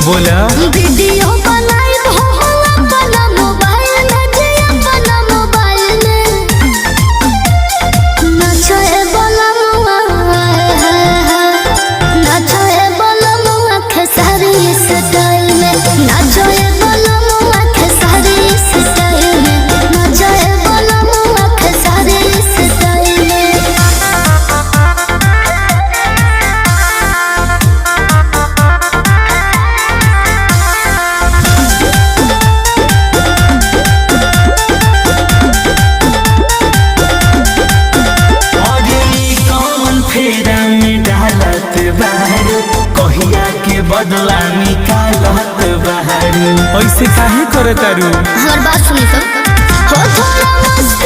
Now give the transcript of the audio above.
बोला वीडियो बनाई हो अपना मोबाइल में जे अपना मोबाइल में नाचे बोला मुआ नाचे बोला मुआ खेसारी स्टाइल में नाचे बोला मुआ खेसारी स्टाइल में नाचे बोला मुआ खेसारी स्टाइल में। कहिया के बदला निकालत बाहर ऐसे काहे करे तारू हमार बात सुनी तो हो थोड़ा मस्त